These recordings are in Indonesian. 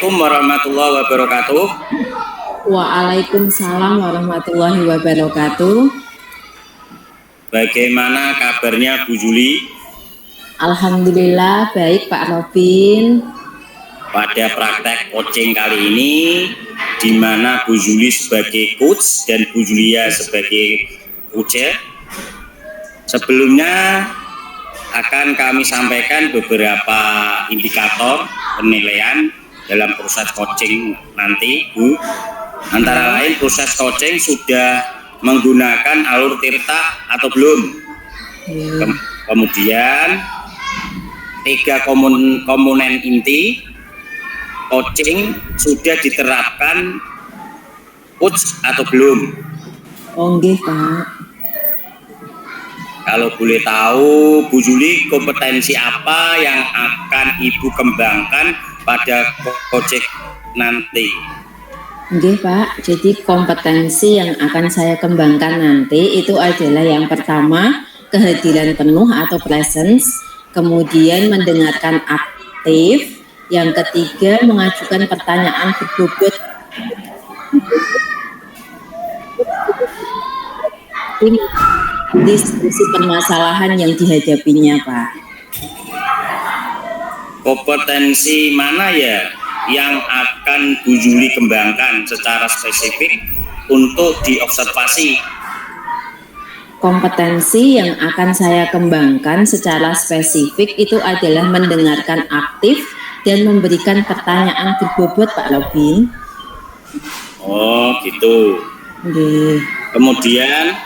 Assalamualaikum warahmatullahi wabarakatuh. Waalaikumsalam warahmatullahi wabarakatuh. Bagaimana kabarnya Bu Juli? Alhamdulillah baik Pak Robin. Pada praktek coaching kali ini, di mana Bu Juli sebagai coach dan Bu Julia sebagai coacher, sebelumnya akan kami sampaikan beberapa indikator penilaian dalam proses coaching nanti, Bu. Antara lain proses coaching sudah menggunakan alur tirta atau belum. Kemudian 3 komponen inti coaching sudah diterapkan coach atau belum. Oh nggih Pak. Kalau boleh tahu, Bu Juli, kompetensi apa yang akan Ibu kembangkan pada coaching nanti? Nggih Pak, jadi kompetensi yang akan saya kembangkan nanti itu adalah yang pertama kehadiran penuh atau presence, kemudian mendengarkan aktif, yang ketiga mengajukan pertanyaan berbobot, diskusi permasalahan yang dihadapinya Pak. Kompetensi mana ya yang akan Bu Juli kembangkan secara spesifik untuk diobservasi? Kompetensi yang akan saya kembangkan secara spesifik itu adalah mendengarkan aktif dan memberikan pertanyaan berbobot Pak Robin. Oh gitu. Oke. Kemudian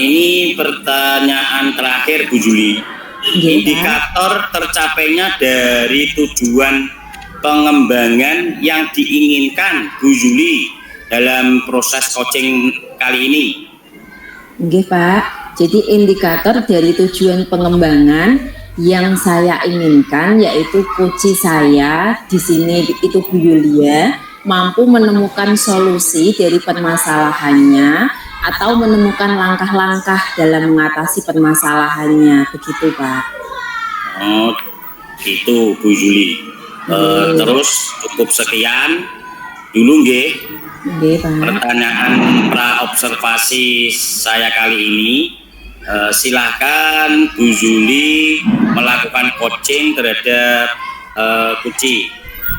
ini pertanyaan terakhir Bu Juli. Indikator tercapainya dari tujuan pengembangan yang diinginkan Bu Juli dalam proses coaching kali ini. Oke Pak, jadi indikator dari tujuan pengembangan yang saya inginkan yaitu coach saya di sini itu Bu Yulia mampu menemukan solusi dari permasalahannya atau menemukan langkah-langkah dalam mengatasi permasalahannya, begitu Pak. Oh gitu Bu Juli. Terus cukup sekian dulu nggih. Nggih Pak. Pertanyaan pra observasi saya kali ini. Silahkan Bu Juli melakukan coaching terhadap Kuci,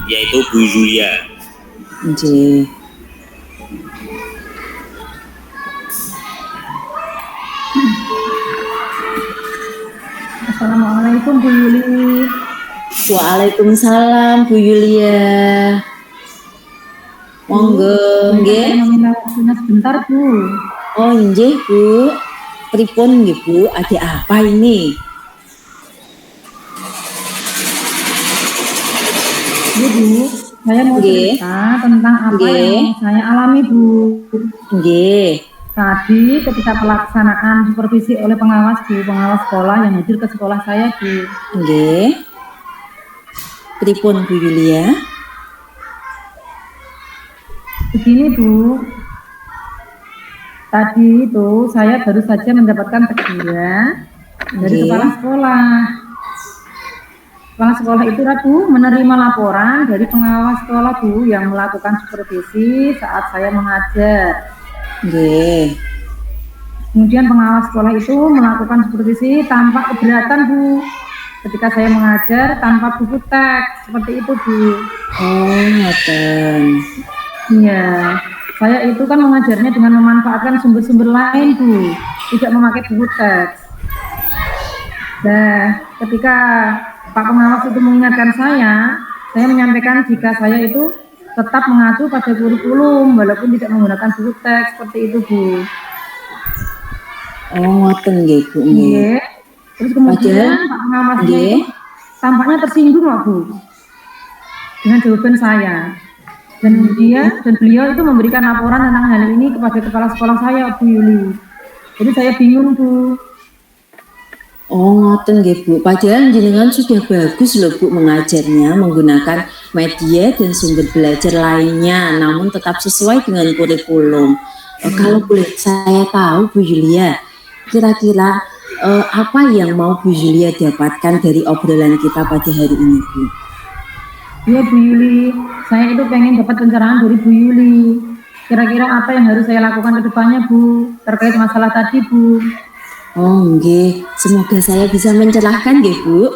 yaitu Bu Julia. Nggih. Assalamualaikum Bu Yuli. Waalaikumsalam Bu Yulia. Monggo nggih. Meminta waktunya sebentar Bu. Oh nggih Bu. Pripun nggih Bu? Ada apa ini? Bu, saya mau cerita tentang apa yang saya alami Bu. Nggih. Tadi ketika pelaksanaan supervisi oleh pengawas Bu, pengawas sekolah yang hadir ke sekolah saya Bu. Nggih. Pripun Bu Yulia? Begini Bu, tadi itu saya baru saja mendapatkan teguran dari kepala sekolah. Kepala sekolah itu Bu menerima laporan dari pengawas sekolah Bu yang melakukan supervisi saat saya mengajar. Nggih. Kemudian pengawas sekolah itu melakukan supervisi tanpa keberatan Bu. Ketika saya mengajar tanpa buku teks, seperti itu Bu. Oh, ngoten. Iya, saya itu kan mengajarnya dengan memanfaatkan sumber-sumber lain Bu, tidak memakai buku teks. Nah, ketika Pak pengawas itu mengingatkan saya menyampaikan jika saya itu tetap mengacu pada kurikulum walaupun tidak menggunakan buku teks, seperti itu Bu. Oh, ngoten nggih Bu. Nggih. Terus kemudian Pak pengawasnya itu tampaknya tersinggung Pak Bu dengan jawaban saya. Dan beliau itu memberikan laporan tentang hal ini kepada kepala sekolah saya Bu Yuli. Jadi saya bingung Bu. Oh ngoten nggih Bu. Padahal jenengan sudah bagus loh Bu mengajarnya menggunakan media dan sumber belajar lainnya, namun tetap sesuai dengan kurikulum. Kalau boleh saya tahu Bu Yulia, kira-kira apa yang mau Bu Julia dapatkan dari obrolan kita pada hari ini Bu? Iya Bu Yuli, saya itu pengen dapat pencerahan dari Bu Yuli. Kira-kira apa yang harus saya lakukan ke depannya Bu, terkait masalah tadi Bu? Oh, nggih. Semoga saya bisa mencerahkan nggih, Bu.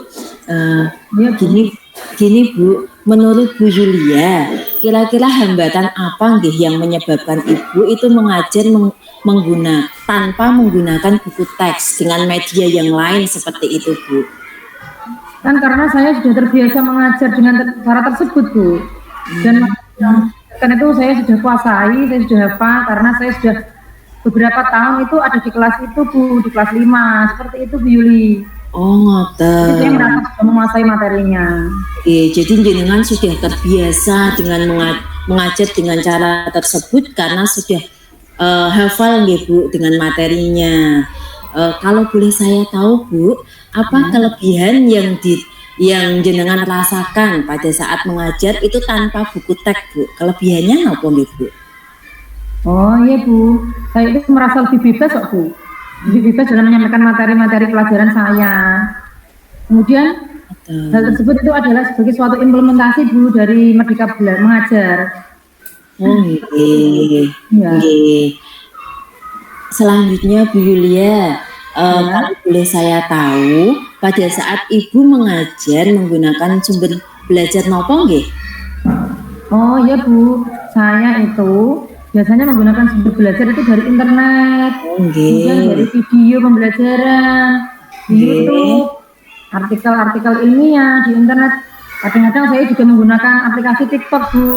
Iya Bu. Gini Bu, menurut Bu Yulia, kira-kira hambatan apa nggih yang menyebabkan Ibu itu mengajar tanpa menggunakan buku teks dengan media yang lain seperti itu Bu? Kan karena saya sudah terbiasa mengajar dengan cara tersebut Bu. Dan karena itu saya sudah kuasai, saya sudah hafal karena saya sudah beberapa tahun itu ada di kelas itu Bu, di kelas 5, seperti itu Bu Yuli. Oh, ngoten. Saya merasa sudah menguasai materinya. Jadi jenengan sudah terbiasa dengan mengajar dengan cara tersebut karena sudah hafal nggih Bu dengan materinya. Kalau boleh saya tahu Bu, apa kelebihan yang jenengan rasakan pada saat mengajar itu tanpa buku teks Bu? Kelebihannya apa nggih Bu? Oh iya Bu, saya itu merasa lebih bebas kok Bu. Lebih bebas dalam menyampaikan materi-materi pelajaran saya. Kemudian hal tersebut itu adalah sebagai suatu implementasi Bu dari Merdeka Mengajar. Oh iya. Ya. Selanjutnya Bu Yulia, kalau boleh saya tahu, pada saat Ibu mengajar menggunakan sumber belajar nopo nggih? Oh iya Bu, saya itu biasanya menggunakan sumber belajar itu dari internet, kemudian dari video pembelajaran, di YouTube, artikel-artikel ilmiah di internet. Kadang-kadang saya juga menggunakan aplikasi TikTok Bu.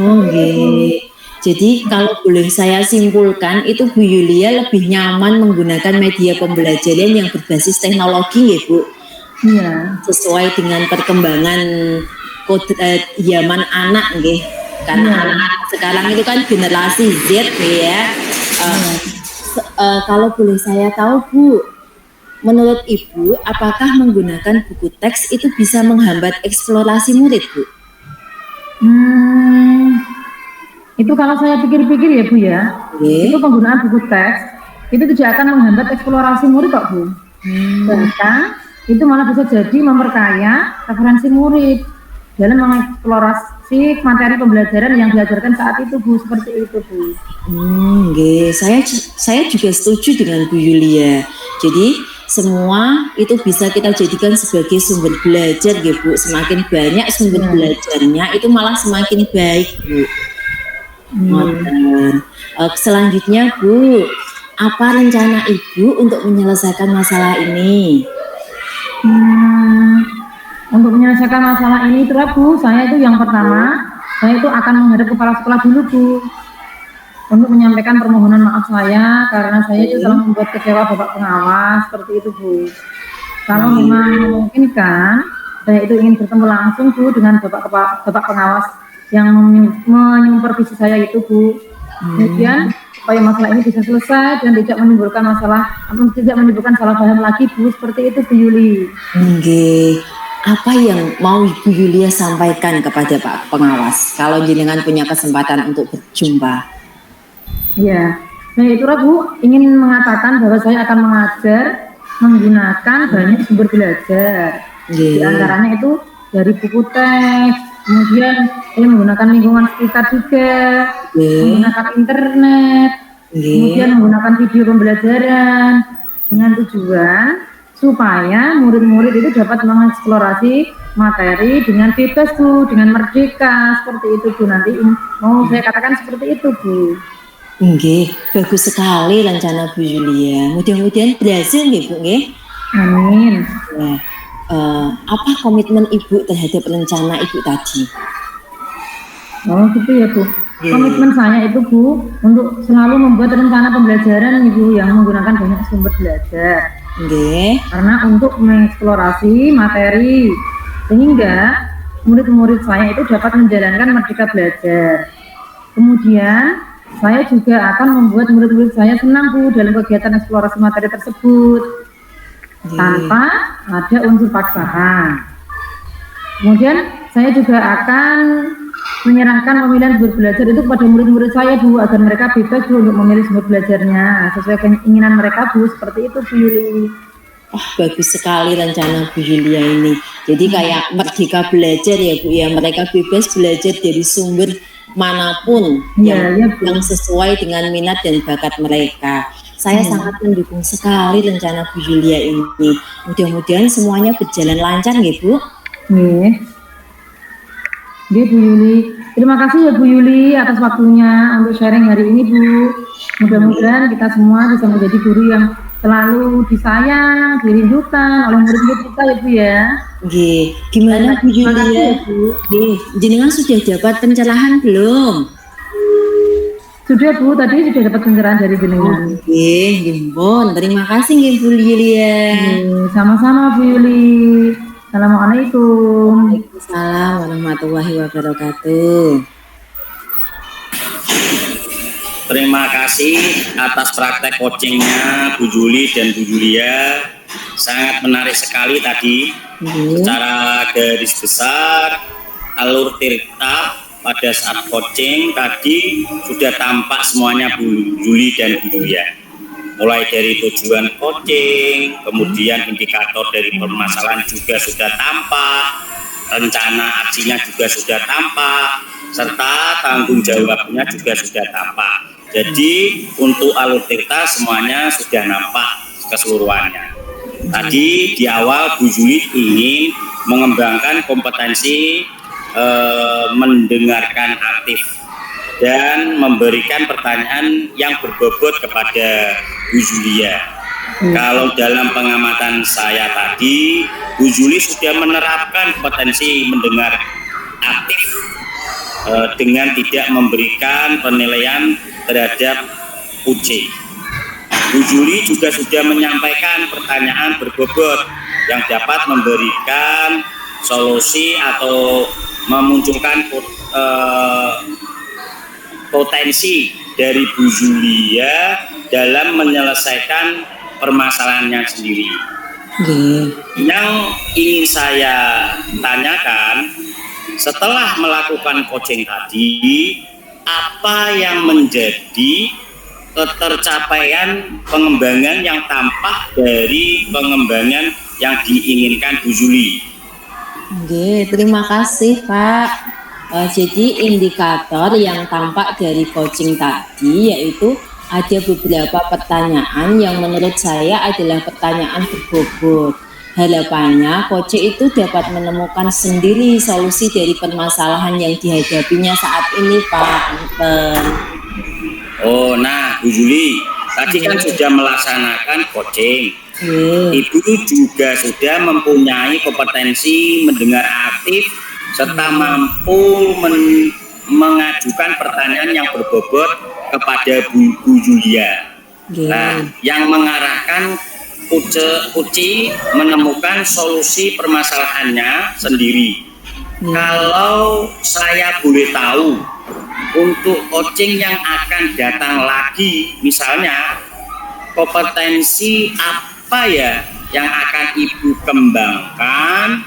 Oh nggih. Jadi kalau boleh saya simpulkan itu Bu Yulia lebih nyaman menggunakan media pembelajaran yang berbasis teknologi nggih Bu? Iya. Sesuai dengan perkembangan zaman anak nggih. Karena anak sekarang itu kan generasi Z ya. Kalau boleh saya tahu Bu, menurut Ibu apakah menggunakan buku teks itu bisa menghambat eksplorasi murid Bu? Itu kalau saya pikir-pikir ya Bu ya, itu penggunaan buku teks itu tidak akan menghambat eksplorasi murid kok Bu. Bahkan itu malah bisa jadi memperkaya referensi murid dalam mengeksplorasi materi pembelajaran yang diajarkan saat itu Bu, seperti itu Bu. Saya juga setuju dengan Bu Yulia. Jadi semua itu bisa kita jadikan sebagai sumber belajar ya Bu. Semakin banyak sumber belajarnya itu malah semakin baik Bu. Selanjutnya Bu, apa rencana Ibu untuk menyelesaikan masalah ini? Untuk menyelesaikan masalah ini itu Bu, saya itu yang pertama, saya itu akan menghadap kepala sekolah dulu Bu, untuk menyampaikan permohonan maaf saya karena saya itu telah membuat kecewa Bapak pengawas, seperti itu Bu. Kalau memang memungkinkan, saya itu ingin bertemu langsung Bu dengan Bapak pengawas yang menyupervisi saya itu Bu. Kemudian supaya masalah ini bisa selesai dan tidak menimbulkan masalah atau tidak menimbulkan salah paham lagi Bu, seperti itu Bu Yuli. Apa yang mau Ibu Yulia sampaikan kepada Pak Pengawas kalau jenengan punya kesempatan untuk berjumpa? Ya, saya itu Bu ingin mengatakan bahwa saya akan mengajar menggunakan banyak sumber belajar. Di antaranya itu dari buku teks, kemudian saya menggunakan lingkungan sekitar juga, menggunakan internet, kemudian menggunakan video pembelajaran dengan tujuan supaya murid-murid itu dapat mengeksplorasi materi dengan bebas Bu, dengan merdeka, seperti itu Bu. Nanti mau saya katakan seperti itu Bu. Bagus sekali rencana Bu Yulia. Mudah-mudahan berhasil nggih Bu nggih. Amin. Apa komitmen Ibu terhadap rencana Ibu tadi? Oh gitu ya Bu. Komitmen saya itu Bu untuk selalu membuat rencana pembelajaran Ibu yang menggunakan banyak sumber belajar. Karena untuk mengeksplorasi materi sehingga murid-murid saya itu dapat menjalankan merdeka belajar. Kemudian saya juga akan membuat murid-murid saya senang Bu dalam kegiatan eksplorasi materi tersebut tanpa ada unsur paksaan. Kemudian saya juga akan menyerahkan pemilihan sumber belajar itu kepada murid-murid saya Bu, agar mereka bebas Bu untuk memilih sumber belajarnya sesuai keinginan mereka Bu, seperti itu Bu Yuli. Wah, bagus sekali rencana Bu Yulia ini. Jadi kayak merdeka belajar ya Bu ya, mereka bebas belajar dari sumber manapun yang sesuai dengan minat dan bakat mereka. Saya sangat mendukung sekali rencana Bu Yulia ini. Mudah-mudahan semuanya berjalan lancar ya Bu. Bu Yuli. Terima kasih ya Bu Yuli atas waktunya untuk sharing hari ini Bu. Mudah-mudahan kita semua bisa menjadi guru yang selalu disayang, dirindukan oleh murid-murid kita ya Bu ya. Gimana Bu Yulia? Jenengan sudah dapat pencerahan belum? Sudah Bu, tadi sudah dapat pencerahan dari jenengan. Gimbon. Terima kasih Bu Yulia. Sama-sama Bu Yuli. Assalamualaikum. Waalaikumsalam warahmatullahi wabarakatuh. Terima kasih atas praktek coachingnya Bu Juli dan Bu Yulia. Sangat menarik sekali tadi. Secara garis besar, alur tirta pada saat coaching tadi sudah tampak semuanya Bu Juli dan Bu Yulia. Mulai dari tujuan coaching, kemudian indikator dari permasalahan juga sudah tampak, rencana aksinya juga sudah tampak, serta tanggung jawabnya juga sudah tampak. Jadi untuk alur tirta semuanya sudah nampak keseluruhannya. Tadi di awal Bu Juli ingin mengembangkan kompetensi mendengarkan aktif dan memberikan pertanyaan yang berbobot kepada Bu Julia. Kalau dalam pengamatan saya tadi, Bu Juli sudah menerapkan kompetensi mendengar aktif dengan tidak memberikan penilaian terhadap UC. Bu Juli juga sudah menyampaikan pertanyaan berbobot yang dapat memberikan solusi atau memunculkan potensi dari Bu Julia dalam menyelesaikan permasalahannya sendiri. Yang ingin saya tanyakan, setelah melakukan coaching tadi, apa yang menjadi ketercapaian pengembangan yang tampak dari pengembangan yang diinginkan Bu Juli? Terima kasih Pak. Jadi indikator yang tampak dari coaching tadi yaitu ada beberapa pertanyaan yang menurut saya adalah pertanyaan berbobot. Harapannya coaching itu dapat menemukan sendiri solusi dari permasalahan yang dihadapinya saat ini Pak. Nah Bu Juli, tadi kan sudah melaksanakan coaching. Ibu juga sudah mempunyai kompetensi mendengar aktif serta mampu mengajukan pertanyaan yang berbobot kepada Bu Julia. Nah, yang mengarahkan Uci menemukan solusi permasalahannya sendiri. Kalau saya boleh tahu, untuk coaching yang akan datang lagi, misalnya kompetensi apa ya yang akan Ibu kembangkan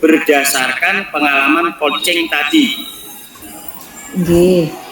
berdasarkan pengalaman coaching tadi?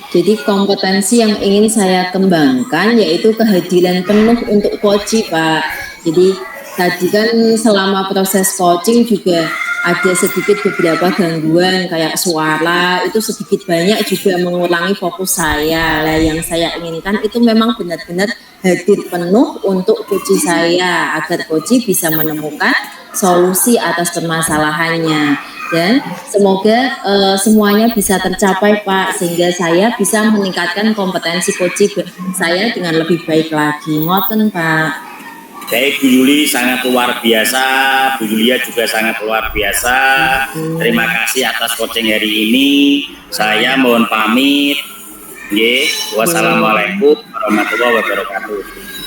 Jadi kompetensi yang ingin saya kembangkan yaitu kehadiran penuh untuk coaching Pak. Jadi tadi kan selama proses coaching juga ada sedikit beberapa gangguan kayak suara, itu sedikit banyak juga mengurangi fokus saya. Lah yang saya inginkan itu memang benar-benar hadir penuh untuk coaching saya agar coaching bisa menemukan solusi atas permasalahannya. Dan semoga semuanya bisa tercapai Pak, sehingga saya bisa meningkatkan kompetensi coaching saya dengan lebih baik lagi. Ngoten Pak. Baik Bu Yuli, sangat luar biasa. Bu Yulia juga sangat luar biasa. Terima kasih atas coaching hari ini. Saya mohon pamit. Wassalamualaikum warahmatullahi wabarakatuh.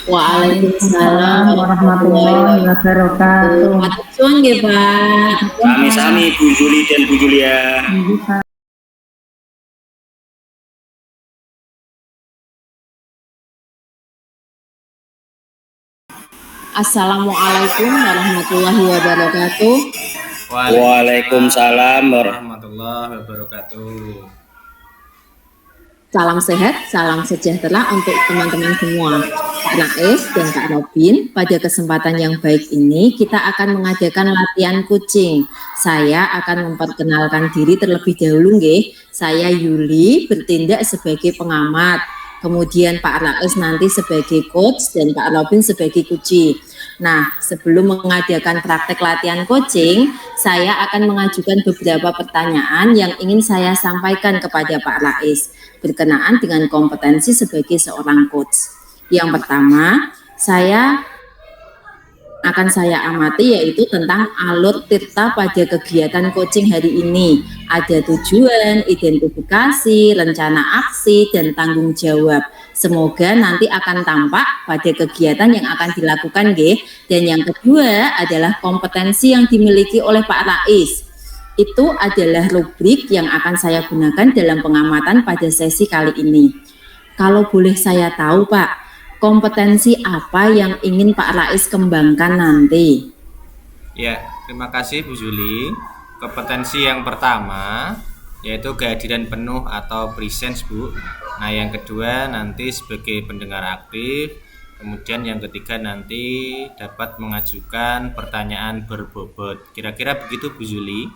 Waalaikumsalam warahmatullahi wabarakatuh. Matur nggih Pak. Sami-sami Bu Juli dan Bu Julia. Assalamualaikum warahmatullahi wabarakatuh. Waalaikumsalam warahmatullahi wabarakatuh. Salam sehat, salam sejahtera untuk teman-teman semua. Pak Rais dan Kak Robin, pada kesempatan yang baik ini kita akan mengadakan latihan coaching. Saya akan memperkenalkan diri terlebih dahulu nggih. Saya Yuli bertindak sebagai pengamat. Kemudian Pak Rais nanti sebagai coach dan Pak Robin sebagai coachee. Nah, sebelum mengadakan praktek latihan coaching, saya akan mengajukan beberapa pertanyaan yang ingin saya sampaikan kepada Pak Rais berkenaan dengan kompetensi sebagai seorang coach. Yang pertama, saya amati yaitu tentang alur Tirta pada kegiatan coaching hari ini. Ada tujuan, identifikasi, rencana aksi, dan tanggung jawab. Semoga nanti akan tampak pada kegiatan yang akan dilakukan, nggih. Dan yang kedua adalah kompetensi yang dimiliki oleh Pak Rais. Itu adalah rubrik yang akan saya gunakan dalam pengamatan pada sesi kali ini. Kalau boleh saya tahu, Pak, kompetensi apa yang ingin Pak Rais kembangkan nanti? Ya, terima kasih Bu Juli. Kompetensi yang pertama yaitu kehadiran penuh atau presence, Bu. Nah, yang kedua nanti sebagai pendengar aktif. Kemudian yang ketiga nanti dapat mengajukan pertanyaan berbobot. Kira-kira begitu Bu Juli?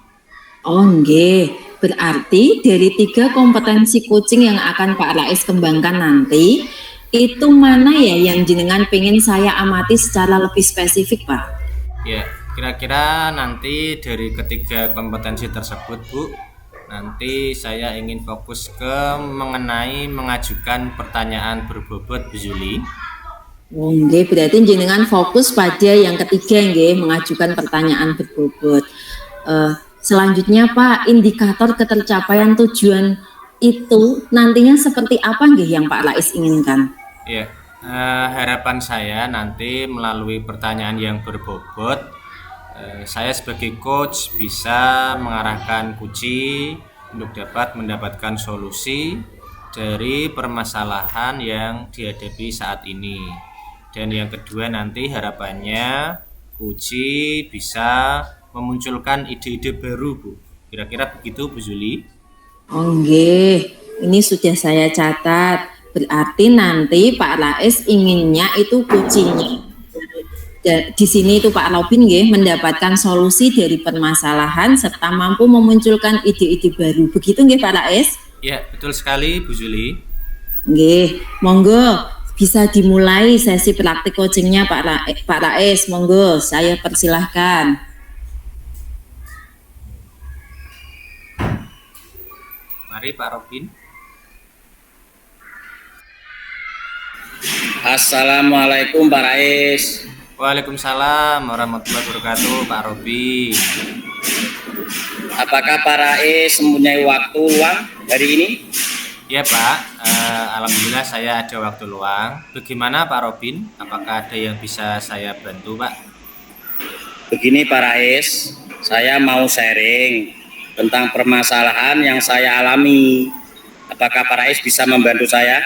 Oh nggih, berarti dari 3 kompetensi coaching yang akan Pak Rais kembangkan nanti, itu mana ya yang jenengan pengen saya amati secara lebih spesifik, Pak? Ya, kira-kira nanti dari ketiga kompetensi tersebut, Bu, nanti saya ingin fokus ke mengenai mengajukan pertanyaan berbobot, Bu Juli. Oh nggih, berarti jenengan fokus pada yang ketiga nggih, mengajukan pertanyaan berbobot. Selanjutnya Pak, indikator ketercapaian tujuan itu nantinya seperti apa nggih yang Pak Rais inginkan? Ya, harapan saya nanti melalui pertanyaan yang berbobot, saya sebagai coach bisa mengarahkan coachee untuk dapat mendapatkan solusi dari permasalahan yang dihadapi saat ini. Dan yang kedua nanti harapannya coachee bisa memunculkan ide-ide baru, Bu. Kira-kira begitu, Bu Juli? Oh nggih, ini sudah saya catat. Berarti nanti Pak Rais inginnya itu coachingnya. Di sini itu Pak Robin nggih mendapatkan solusi dari permasalahan serta mampu memunculkan ide-ide baru. Begitu nggih Pak Rais? Ya, betul sekali, Bu Juli. Nggih, monggo bisa dimulai sesi praktik coachingnya Pak Rais. Monggo, saya persilahkan. Mari Pak Robin. Assalamualaikum Pak Rais. Waalaikumsalam warahmatullahi wabarakatuh, Pak Robin. Apakah Pak Rais mempunyai waktu luang hari ini? Ya Pak, alhamdulillah saya ada waktu luang. Bagaimana Pak Robin? Apakah ada yang bisa saya bantu, Pak? Begini Pak Rais, saya mau sharing tentang permasalahan yang saya alami. Apakah Pak Rais bisa membantu saya?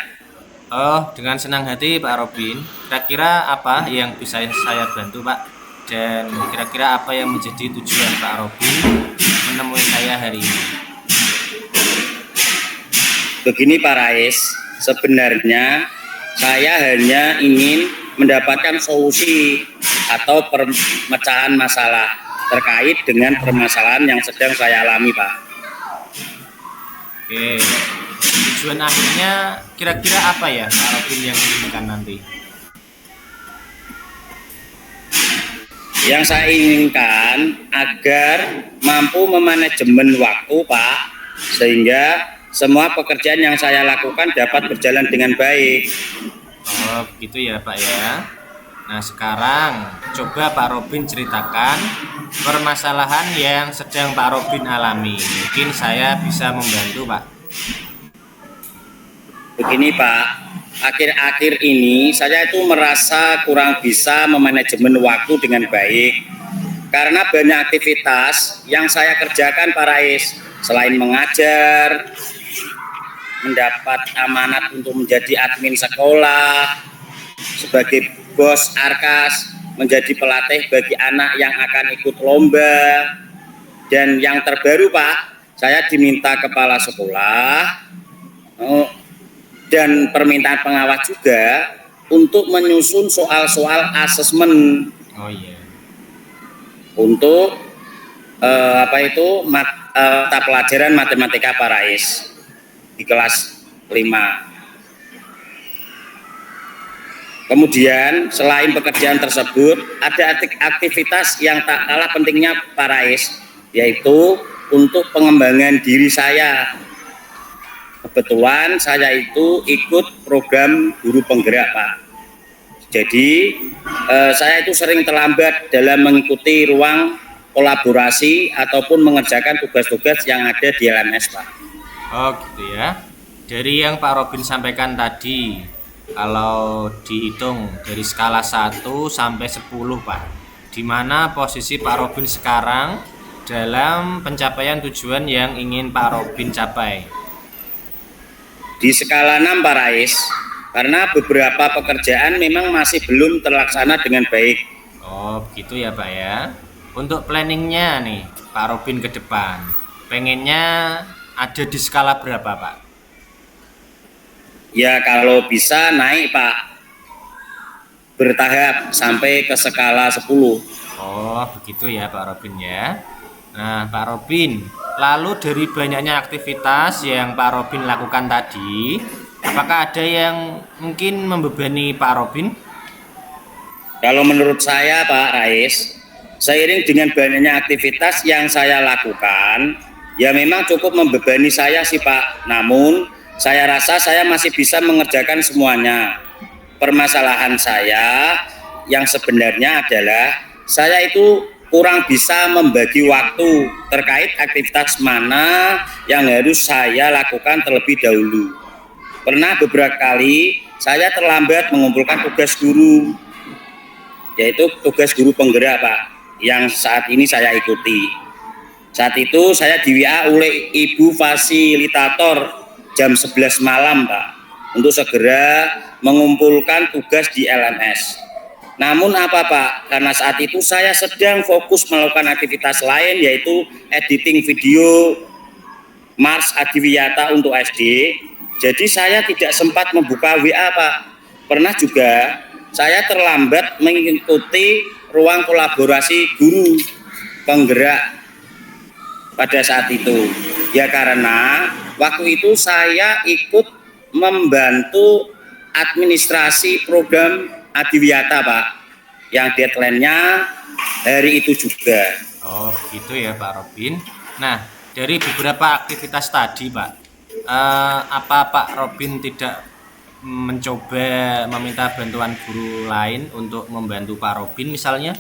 Oh, dengan senang hati Pak Robin. Kira-kira apa yang bisa saya bantu, Pak? Dan kira-kira apa yang menjadi tujuan Pak Robin menemui saya hari ini? Begini Pak Rais, sebenarnya saya hanya ingin mendapatkan solusi atau pemecahan masalah terkait dengan permasalahan yang sedang saya alami, Pak. Oke, tujuan akhirnya kira-kira apa ya Pak Robin yang diinginkan nanti? Yang saya inginkan agar mampu memanajemen waktu, Pak, sehingga semua pekerjaan yang saya lakukan dapat berjalan dengan baik. Oh, begitu ya Pak ya. Nah, sekarang coba Pak Robin ceritakan permasalahan yang sedang Pak Robin alami. Mungkin saya bisa membantu, Pak. Begini Pak, akhir-akhir ini saya itu merasa kurang bisa memanajemen waktu dengan baik karena banyak aktivitas yang saya kerjakan Pak Rais. Selain mengajar, mendapat amanat untuk menjadi admin sekolah, sebagai bos Arkas, menjadi pelatih bagi anak yang akan ikut lomba, dan yang terbaru Pak, saya diminta kepala sekolah dan permintaan pengawas juga untuk menyusun soal-soal asesmen Oh iya. untuk mata pelajaran matematika Pak Rais di kelas 5. Kemudian selain pekerjaan tersebut ada aktivitas yang tak kalah pentingnya Pak Rais, yaitu untuk pengembangan diri saya. Kebetulan saya itu ikut program guru penggerak Pak. Jadi saya itu sering terlambat dalam mengikuti ruang kolaborasi ataupun mengerjakan tugas-tugas yang ada di LMS Pak. Oh gitu ya. Dari yang Pak Robin sampaikan tadi, kalau dihitung dari skala 1 sampai 10 Pak, di mana posisi Pak Robin sekarang dalam pencapaian tujuan yang ingin Pak Robin capai? Di skala 6 Pak Rais, karena beberapa pekerjaan memang masih belum terlaksana dengan baik. Oh begitu ya Pak ya. Untuk planningnya nih Pak Robin ke depan, pengennya ada di skala berapa Pak? Ya kalau bisa naik Pak, bertahap sampai ke skala 10. Oh begitu ya Pak Robin ya. Nah Pak Robin, lalu dari banyaknya aktivitas yang Pak Robin lakukan tadi, apakah ada yang mungkin membebani Pak Robin? Kalau menurut saya Pak Rais, seiring dengan banyaknya aktivitas yang saya lakukan, ya memang cukup membebani saya sih Pak. Namun saya rasa saya masih bisa mengerjakan semuanya. Permasalahan saya yang sebenarnya adalah saya itu kurang bisa membagi waktu terkait aktivitas mana yang harus saya lakukan terlebih dahulu. Pernah beberapa kali saya terlambat mengumpulkan tugas guru, yaitu tugas guru penggerak Pak, yang saat ini saya ikuti. Saat itu saya di WA oleh ibu fasilitator jam 11 malam Pak, untuk segera mengumpulkan tugas di LMS. Namun apa Pak, karena saat itu saya sedang fokus melakukan aktivitas lain, yaitu editing video Mars Adiwiyata untuk SD, jadi saya tidak sempat membuka WA Pak. Pernah juga saya terlambat mengikuti ruang kolaborasi guru penggerak pada saat itu. Ya karena waktu itu saya ikut membantu administrasi program Adiwiyata Pak, yang deadline-nya hari itu juga. Oh begitu ya Pak Robin. Nah dari beberapa aktivitas tadi Pak, apa Pak Robin tidak mencoba meminta bantuan guru lain untuk membantu Pak Robin misalnya?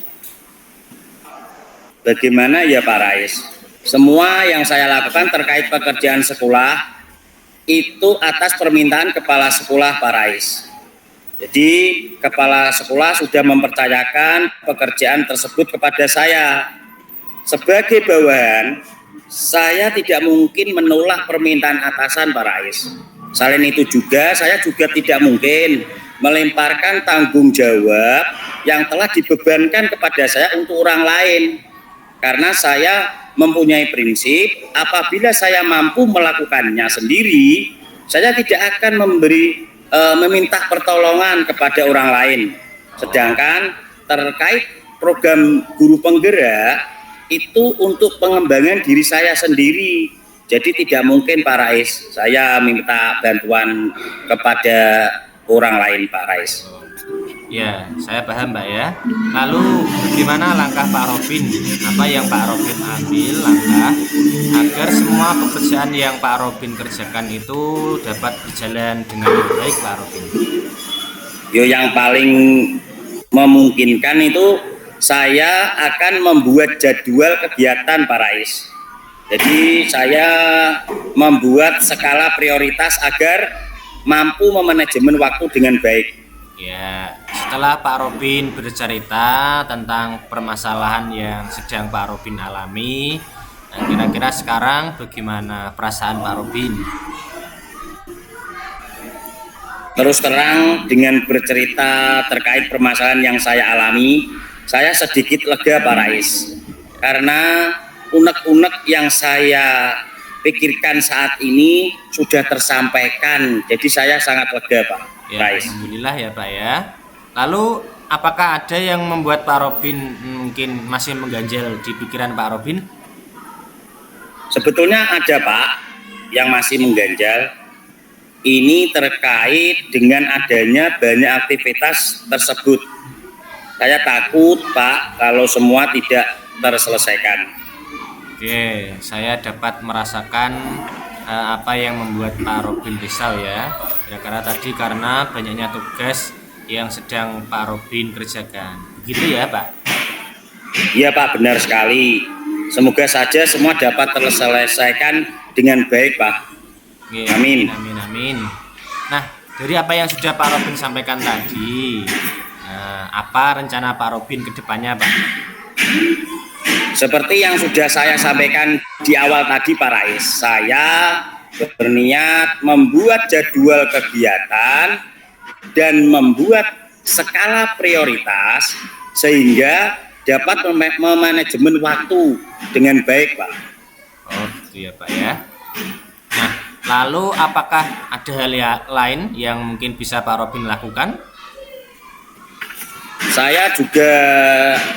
Bagaimana ya Pak Rais? Semua yang saya lakukan terkait pekerjaan sekolah itu atas permintaan kepala sekolah Pak Rais. Jadi kepala sekolah sudah mempercayakan pekerjaan tersebut kepada saya. Sebagai bawahan, saya tidak mungkin menolak permintaan atasan Pak Rais. Selain itu juga, saya juga tidak mungkin melemparkan tanggung jawab yang telah dibebankan kepada saya untuk orang lain. Karena saya mempunyai prinsip, apabila saya mampu melakukannya sendiri, saya tidak akan meminta pertolongan kepada orang lain. Sedangkan terkait program guru penggerak itu untuk pengembangan diri saya sendiri. Jadi tidak mungkin Pak Rais saya minta bantuan kepada orang lain Pak Rais. Ya, saya paham Pak ya. Lalu bagaimana langkah Pak Robin? Apa yang Pak Robin ambil langkah agar semua pekerjaan yang Pak Robin kerjakan itu dapat berjalan dengan baik Pak Robin? Yang paling memungkinkan itu saya akan membuat jadwal kegiatan Pak Rais. Jadi saya membuat skala prioritas agar mampu memanajemen waktu dengan baik. Ya, setelah Pak Robin bercerita tentang permasalahan yang sedang Pak Robin alami, nah kira-kira sekarang bagaimana perasaan Pak Robin? Terus terang dengan bercerita terkait permasalahan yang saya alami, saya sedikit lega Pak Rais. Karena unek-unek yang saya pikirkan saat ini sudah tersampaikan. Jadi saya sangat lega, Pak Ya, Rais. alhamdulillah ya Pak ya. Lalu apakah ada yang membuat Pak Robin mungkin masih mengganjal di pikiran Pak Robin? Sebetulnya ada, Pak, yang masih mengganjal. Ini terkait dengan adanya banyak aktivitas tersebut. Saya takut, Pak, kalau semua tidak terselesaikan. Oke, saya dapat merasakan apa yang membuat Pak Robin risau ya. Kira-kira tadi karena banyaknya tugas yang sedang Pak Robin kerjakan. Begitu ya, Pak? Iya, Pak, benar sekali. Semoga saja semua dapat terselesaikan dengan baik, Pak. Oke, Amin. Amin, amin. Nah, dari apa yang sudah Pak Robin sampaikan tadi, apa rencana Pak Robin ke depannya, Pak? Seperti yang sudah saya sampaikan di awal tadi, Pak Rais, saya berniat membuat jadwal kegiatan dan membuat skala prioritas sehingga dapat memanajemen waktu dengan baik, Pak. Oh, gitu ya, Pak ya. Nah, lalu apakah ada hal lain yang mungkin bisa Pak Robin lakukan? Saya juga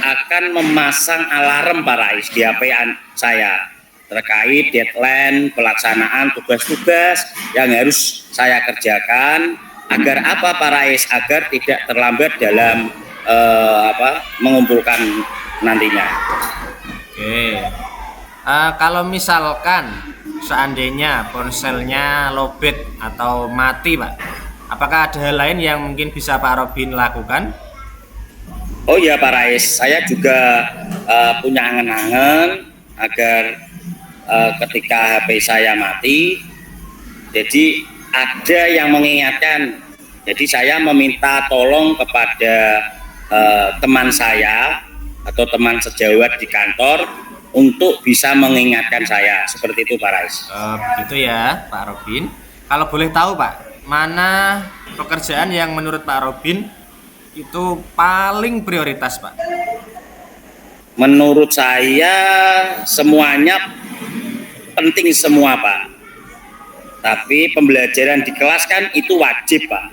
akan memasang alarm, Pak Rais, di HP saya terkait deadline pelaksanaan tugas-tugas yang harus saya kerjakan. Agar apa, Pak Rais? Agar tidak terlambat dalam mengumpulkan nantinya. Oke. Kalau misalkan seandainya ponselnya lowbat atau mati, Pak, apakah ada hal lain yang mungkin bisa Pak Robin lakukan? Oh ya, Pak Rais, saya juga punya angan-angan agar ketika HP saya mati, jadi ada yang mengingatkan. Jadi saya meminta tolong kepada teman saya atau teman sejawat di kantor untuk bisa mengingatkan saya. Seperti itu, Pak Rais. Begitu ya, Pak Robin. Kalau boleh tahu, Pak, mana pekerjaan yang menurut Pak Robin itu paling prioritas, Pak? Menurut saya semuanya penting semua, Pak. Tapi pembelajaran di kelas kan itu wajib, Pak.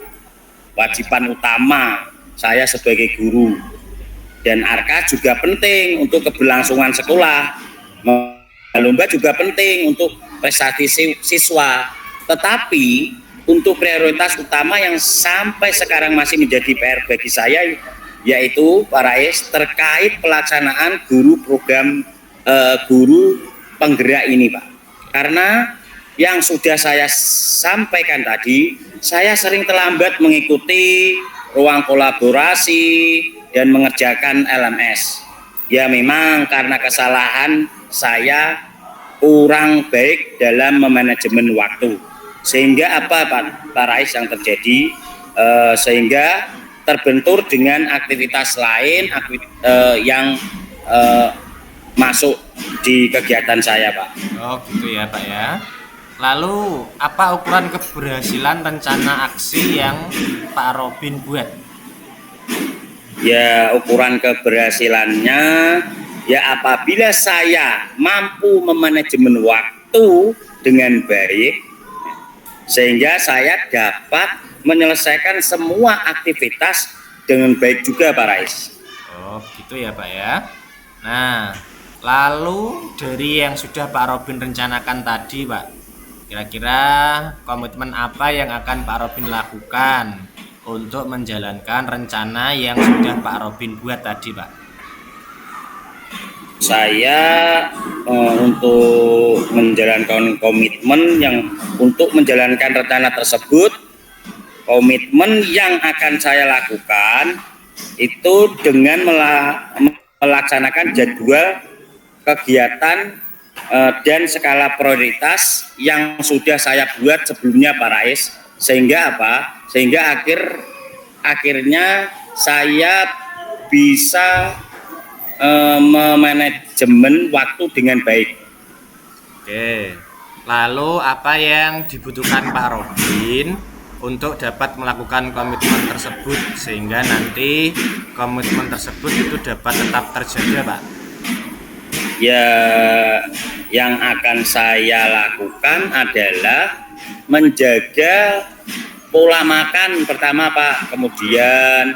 Wajiban utama saya sebagai guru. Dan ARKA juga penting untuk keberlangsungan sekolah. Lomba juga penting untuk prestasi siswa. Tetapi untuk prioritas utama yang sampai sekarang masih menjadi PR bagi saya, yaitu Pak Rais, terkait pelaksanaan guru program guru penggerak ini, Pak. Karena yang sudah saya sampaikan tadi, saya sering terlambat mengikuti ruang kolaborasi dan mengerjakan LMS. Ya memang karena kesalahan saya kurang baik dalam memanajemen waktu. Sehingga apa, Pak Rais, yang terjadi? Sehingga terbentur dengan aktivitas lain yang masuk di kegiatan saya, Pak. Oh, gitu ya, Pak ya. Lalu apa ukuran keberhasilan rencana aksi yang Pak Robin buat? Ya, ukuran keberhasilannya ya apabila saya mampu memanajemen waktu dengan baik sehingga saya dapat menyelesaikan semua aktivitas dengan baik juga, Pak Rais. Oh, gitu ya, Pak ya. Nah, lalu dari yang sudah Pak Robin rencanakan tadi, Pak, kira-kira komitmen apa yang akan Pak Robin lakukan untuk menjalankan rencana yang sudah Pak Robin buat tadi, Pak? Saya untuk menjalankan komitmen untuk menjalankan rencana tersebut, komitmen yang akan saya lakukan itu dengan melaksanakan jadwal kegiatan dan skala prioritas yang sudah saya buat sebelumnya, Pak Rais. Sehingga apa? Sehingga akhirnya saya bisa memanajemen waktu dengan baik. Oke. Lalu apa yang dibutuhkan Pak Robin untuk dapat melakukan komitmen tersebut sehingga nanti komitmen tersebut itu dapat tetap terjaga, Pak? Ya, yang akan saya lakukan adalah menjaga pola makan pertama Pak, kemudian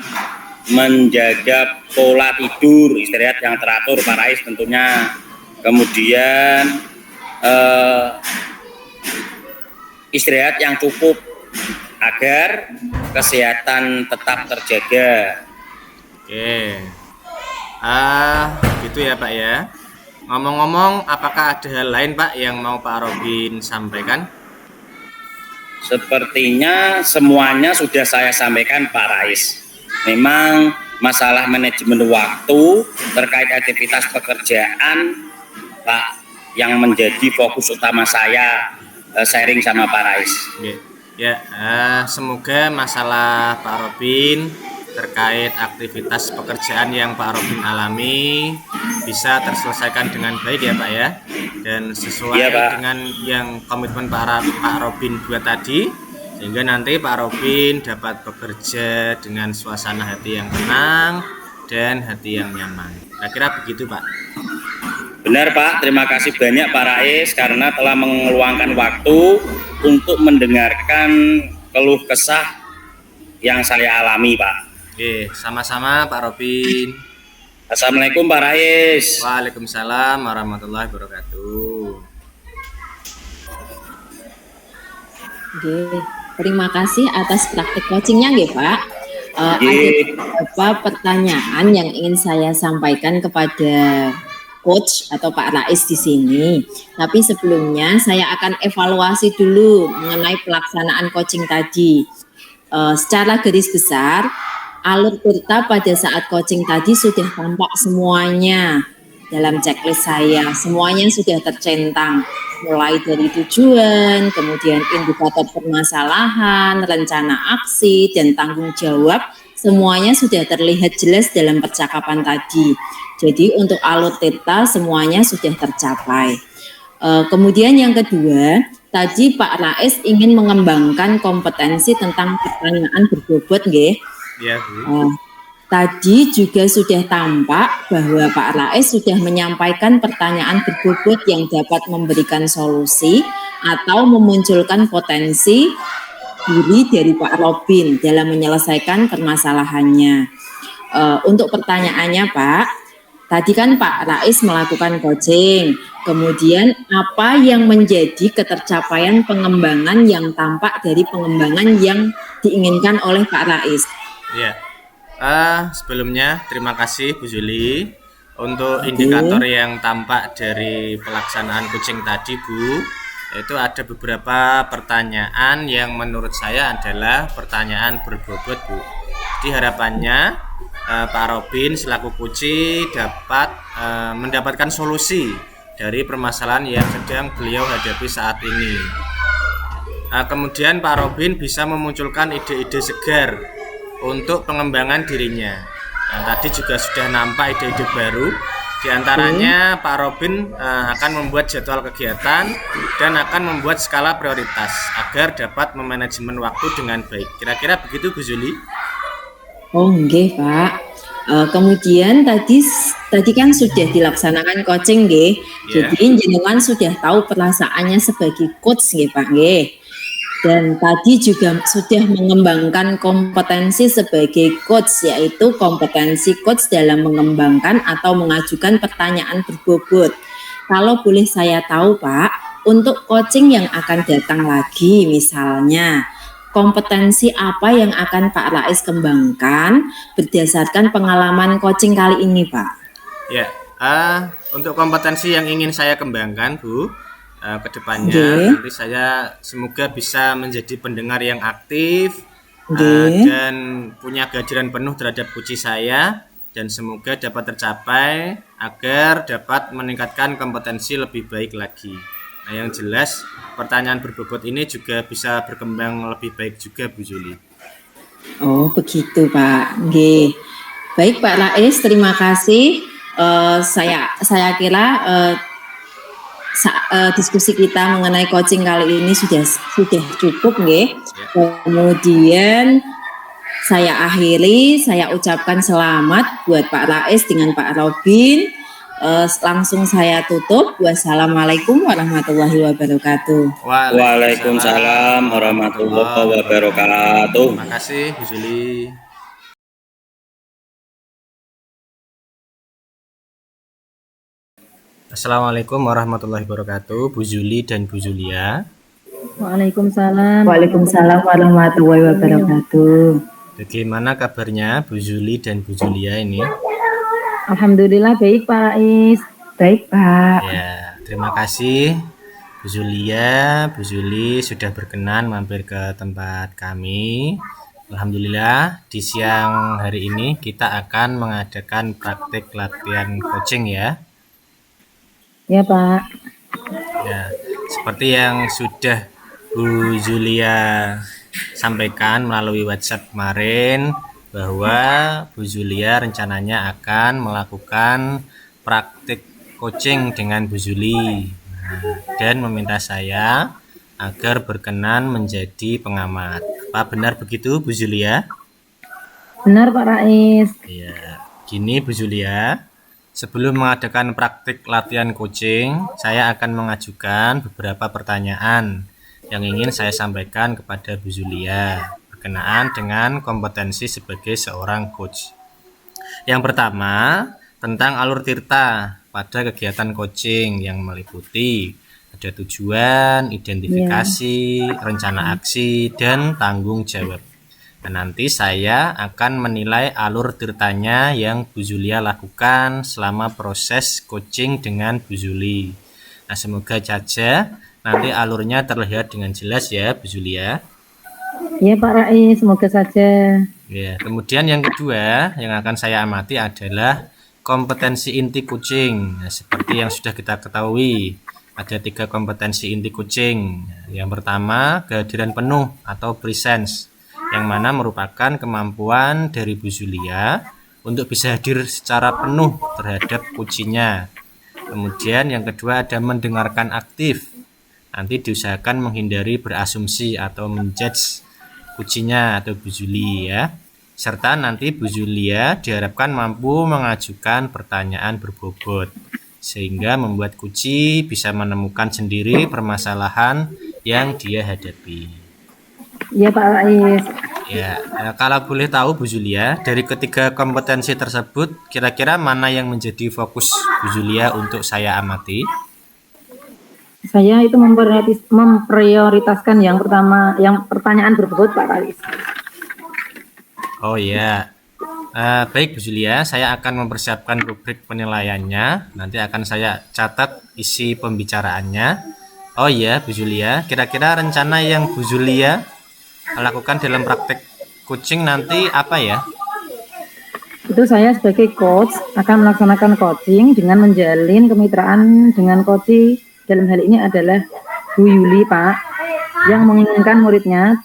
menjaga pola tidur, istirahat yang teratur Pak Rais tentunya, kemudian istirahat yang cukup agar kesehatan tetap terjaga. Oke. Gitu ya Pak ya. Ngomong-ngomong, apakah ada hal lain Pak yang mau Pak Robin sampaikan? Sepertinya semuanya sudah saya sampaikan Pak Rais. Memang masalah manajemen waktu terkait aktivitas pekerjaan Pak yang menjadi fokus utama saya sharing sama Pak Rais. Ya, semoga masalah Pak Robin terkait aktivitas pekerjaan yang Pak Robin alami bisa terselesaikan dengan baik ya Pak ya, dan sesuai dengan yang komitmen Pak Robin buat tadi, sehingga nanti Pak Robin dapat bekerja dengan suasana hati yang tenang dan hati yang nyaman. Kira-kira begitu Pak. Benar Pak, terima kasih banyak Pak Rais karena telah meluangkan waktu untuk mendengarkan keluh kesah yang saya alami Pak. Oke, sama-sama Pak Robin. Assalamualaikum Pak Rais. Waalaikumsalam warahmatullahi wabarakatuh. Oke, terima kasih atas praktik coachingnya nggih Pak. Ada beberapa pertanyaan yang ingin saya sampaikan kepada coach atau Pak Rais di sini. Tapi sebelumnya saya akan evaluasi dulu mengenai pelaksanaan coaching tadi. Secara garis besar, alur cerita pada saat coaching tadi sudah tampak semuanya dalam checklist saya. Semuanya sudah tercentang, mulai dari tujuan, kemudian indikator permasalahan, rencana aksi, dan tanggung jawab. Semuanya sudah terlihat jelas dalam percakapan tadi. Jadi untuk alur cerita semuanya sudah tercapai. Kemudian yang kedua, tadi Pak Rais ingin mengembangkan kompetensi tentang pertanyaan berbobot, nggih. Ya, tadi juga sudah tampak bahwa Pak Rais sudah menyampaikan pertanyaan berbobot yang dapat memberikan solusi atau memunculkan potensi diri dari Pak Robin dalam menyelesaikan permasalahannya. Untuk pertanyaannya Pak, tadi kan Pak Rais melakukan coaching, kemudian apa yang menjadi ketercapaian pengembangan yang tampak dari pengembangan yang diinginkan oleh Pak Rais? Ya, sebelumnya terima kasih Bu Juli untuk indikator yang tampak dari pelaksanaan coaching tadi Bu. Itu ada beberapa pertanyaan yang menurut saya adalah pertanyaan berbobot Bu. Jadi harapannya Pak Robin selaku coach dapat mendapatkan solusi dari permasalahan yang sedang beliau hadapi saat ini. Kemudian Pak Robin bisa memunculkan ide-ide segar untuk pengembangan dirinya. Tadi juga sudah nampak ide-ide baru. Di antaranya Pak Robin akan membuat jadwal kegiatan dan akan membuat skala prioritas agar dapat memanajemen waktu dengan baik. Kira-kira begitu Bu Juli? Oh nggih Pak. Kemudian tadi kan sudah dilaksanakan coaching nggih. Yeah. Jadi jenengan sudah tahu perasaannya sebagai coach nggih Pak nggih. Dan tadi juga sudah mengembangkan kompetensi sebagai coach, yaitu kompetensi coach dalam mengembangkan atau mengajukan pertanyaan berbobot. Kalau boleh saya tahu Pak, untuk coaching yang akan datang lagi misalnya, kompetensi apa yang akan Pak Rais kembangkan berdasarkan pengalaman coaching kali ini Pak? Ya, untuk kompetensi yang ingin saya kembangkan Bu, kedepannya nanti saya semoga bisa menjadi pendengar yang aktif dan punya kehadiran penuh terhadap coach saya, dan semoga dapat tercapai agar dapat meningkatkan kompetensi lebih baik lagi. Nah, yang jelas pertanyaan berbobot ini juga bisa berkembang lebih baik juga Bu Juli. Oh begitu Pak. Nggih. Baik Pak Rais, terima kasih. Saya kira diskusi kita mengenai coaching kali ini sudah cukup nggih. Kemudian saya akhiri, saya ucapkan selamat buat Pak Rais dengan Pak Robin. langsung saya tutup. Wassalamualaikum warahmatullahi wabarakatuh. Waalaikumsalam warahmatullahi wabarakatuh. Terima kasih Bu Juli. Assalamualaikum warahmatullahi wabarakatuh, Bu Juli dan Bu Julia. Waalaikumsalam. Waalaikumsalam warahmatullahi wabarakatuh. Bagaimana kabarnya Bu Juli dan Bu Julia ini? Alhamdulillah baik Pak Rais. Baik Pak. Ya, terima kasih Bu Julia, Bu Juli sudah berkenan mampir ke tempat kami. Alhamdulillah di siang hari ini kita akan mengadakan praktik latihan coaching ya. Ya Pak. Ya, seperti yang sudah Bu Julia sampaikan melalui WhatsApp kemarin bahwa Bu Julia rencananya akan melakukan praktik coaching dengan Bu Juli dan meminta saya agar berkenan menjadi pengamat. Apa benar begitu Bu Julia? Benar Pak Rais. Ya, gini Bu Julia. Sebelum mengadakan praktik latihan coaching, saya akan mengajukan beberapa pertanyaan yang ingin saya sampaikan kepada Bu Julia berkenaan dengan kompetensi sebagai seorang coach. Yang pertama, tentang alur tirta pada kegiatan coaching yang meliputi ada tujuan, identifikasi, rencana aksi, dan tanggung jawab. Nah, nanti saya akan menilai alur tirtanya yang Bu Julia lakukan selama proses coaching dengan Bu Juli. Nah, semoga saja nanti alurnya terlihat dengan jelas ya Bu Julia. Ya Pak Rais, semoga saja. Ya, kemudian yang kedua yang akan saya amati adalah kompetensi inti coaching. Nah, seperti yang sudah kita ketahui, ada 3 kompetensi inti coaching. Yang pertama, kehadiran penuh atau presence, yang mana merupakan kemampuan dari Bu Julia untuk bisa hadir secara penuh terhadap coachingnya. Kemudian yang kedua ada mendengarkan aktif. Nanti diusahakan menghindari berasumsi atau menjudge coachingnya atau Bu Juli ya. Serta nanti Bu Julia diharapkan mampu mengajukan pertanyaan berbobot sehingga membuat coach bisa menemukan sendiri permasalahan yang dia hadapi. Ya Pak Rais. Ya, kalau boleh tahu Bu Julia, dari ketiga kompetensi tersebut, kira-kira mana yang menjadi fokus Bu Julia untuk saya amati? Saya itu memprioritaskan yang pertama, yang pertanyaan berbobot Pak Rais. Oh ya, baik Bu Julia, saya akan mempersiapkan rubrik penilaiannya. Nanti akan saya catat isi pembicaraannya. Oh ya Bu Julia, kira-kira rencana yang Bu Julia lakukan dalam praktek coaching nanti apa ya? Itu saya sebagai coach akan melaksanakan coaching dengan menjalin kemitraan dengan coach dalam hal ini adalah Bu Yuli Pak, yang menginginkan muridnya